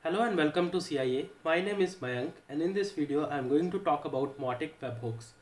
Hello and welcome to CIA. My name is Mayank and in this video I am going to talk about Mautic webhooks.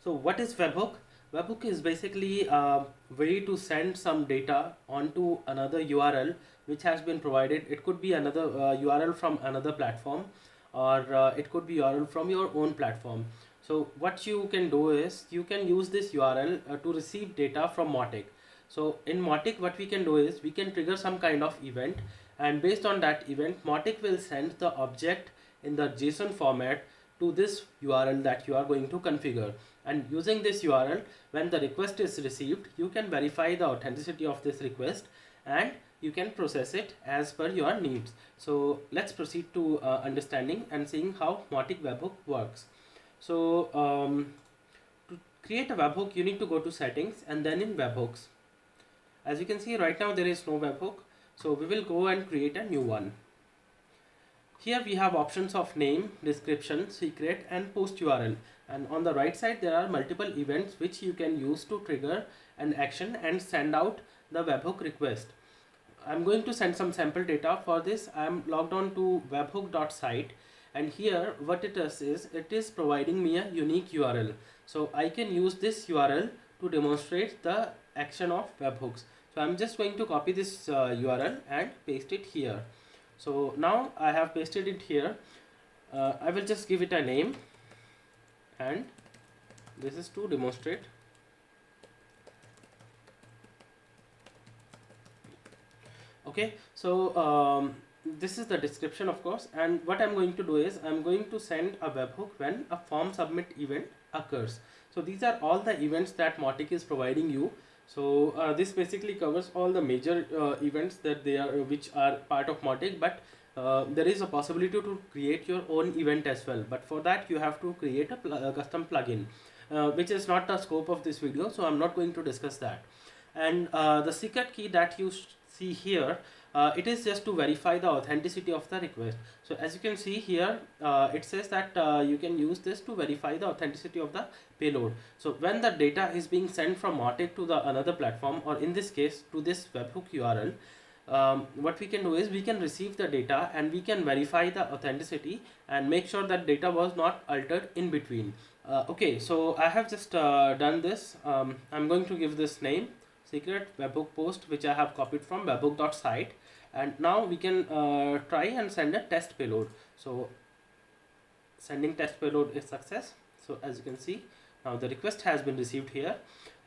So what is webhook? Webhook is basically a way to send some data onto another URL which has been provided. It could be another URL from another platform, or it could be URL from your own platform. So what you can do is you can use this URL to receive data from Mautic. So in Mautic what we can do is we can trigger some kind of event, and based on that event Mautic will send the object in the JSON format to this URL that you are going to configure. And using this URL, when the request is received, you can verify the authenticity of this request and you can process it as per your needs. So let's proceed to understanding and seeing how Mautic webhook works. So to create a webhook you need to go to settings and then in webhooks. As you can see right now there is no webhook, so we will go and create a new one. Here we have options of name, description, secret and post URL, and on the right side there are multiple events which you can use to trigger an action and send out the webhook request. I'm going to send some sample data. For this I am logged on to webhook.site, and here what it does is it is providing me a unique URL. So I can use this URL to demonstrate the action of webhooks. So I'm just going to copy this URL and paste it here. So now I have pasted it here. I will just give it a name, and this is to demonstrate. Okay, so this is the description of course, and what I'm going to do is I'm going to send a webhook when a form submit event occurs. So these are all the events that Mautic is providing you. So this basically covers all the major events that they are which are part of Mautic, but there is a possibility to create your own event as well, but for that you have to create a custom plugin, which is not the scope of this video, so I'm not going to discuss that. And the secret key that you see here, it is just to verify the authenticity of the request. So as you can see here, it says that you can use this to verify the authenticity of the payload. So when the data is being sent from Mautic to the another platform, or in this case to this webhook URL, what we can do is we can receive the data and we can verify the authenticity and make sure that data was not altered in between. Okay, so I have just done this. I'm going to give this name secret webhook post, which I have copied from webhook.site, and now we can try and send a test payload. So sending test payload is success. So as you can see, now the request has been received here,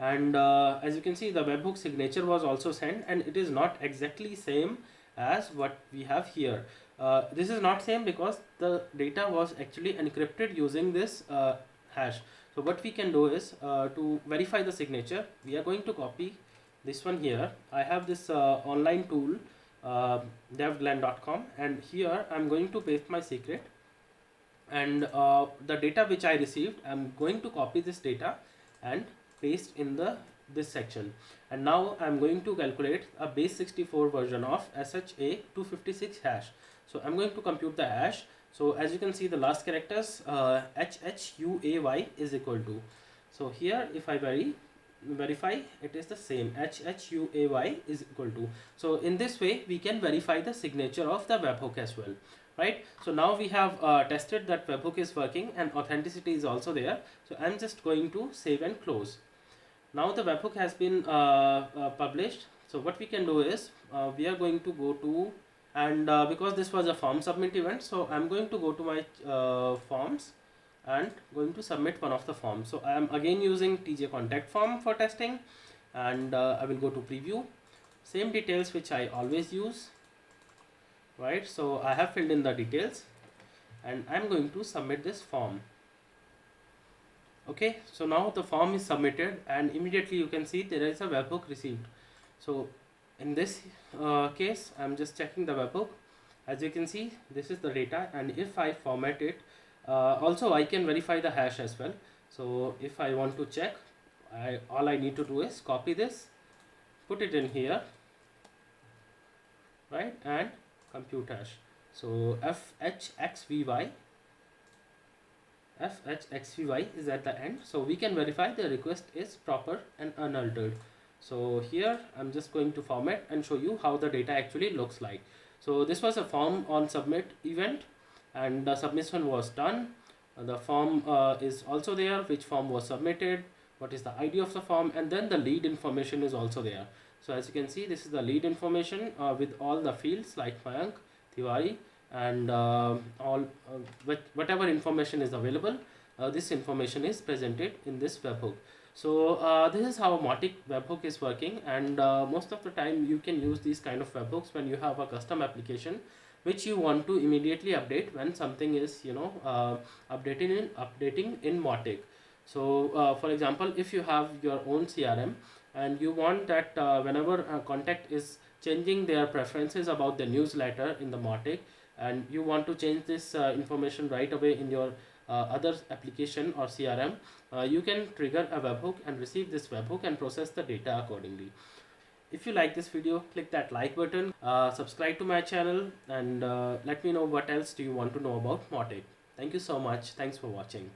and as you can see the webhook signature was also sent, and it is not exactly same as what we have here. This is not same because the data was actually encrypted using this hash. So what we can do is to verify the signature, we are going to copy this one here. I have this online tool, devglen.com, and here I'm going to paste my secret, and the data which I received, I'm going to copy this data and paste in this section. And now I'm going to calculate a base 64 version of SHA 256 hash. So I'm going to compute the hash. So as you can see, the last characters HHUAY is equal to. So here if I verify, it is the same, HHUAY is equal to. So in this way we can verify the signature of the webhook as well, right? So now we have tested that webhook is working and authenticity is also there. So I'm just going to save and close. Now the webhook has been published. So what we can do is we are going to go to, and because this was a form submit event, so I'm going to go to my forms and going to submit one of the forms. So I am again using TJ contact form for testing, and I will go to preview, same details which I always use, right? So I have filled in the details and I'm going to submit this form. Okay, so now the form is submitted and immediately you can see there is a webhook received. So in this case I'm just checking the webhook. As you can see, this is the data, and if I format it, also I can verify the hash as well. So if I want to check, all I need to do is copy this, put it in here, right, and compute hash. So FHXVY is at the end, so we can verify the request is proper and unaltered. So here I'm just going to format and show you how the data actually looks like. So this was a form on submit event, and the submission was done. The form is also there, which form was submitted, what is the ID of the form, and then the lead information is also there. So as you can see, this is the lead information with all the fields like Mayank, Tiwari, and whatever information is available. This information is presented in this webhook. So this is how Mautic webhook is working, and most of the time you can use these kind of webhooks when you have a custom application which you want to immediately update when something is updating in Mautic. So for example, if you have your own CRM and you want that whenever a contact is changing their preferences about the newsletter in the Mautic, and you want to change this information right away in your other application or CRM, you can trigger a webhook and receive this webhook and process the data accordingly. If you like this video, click that like button, subscribe to my channel, and let me know what else do you want to know about Mautic. Thank you so much. Thanks for watching.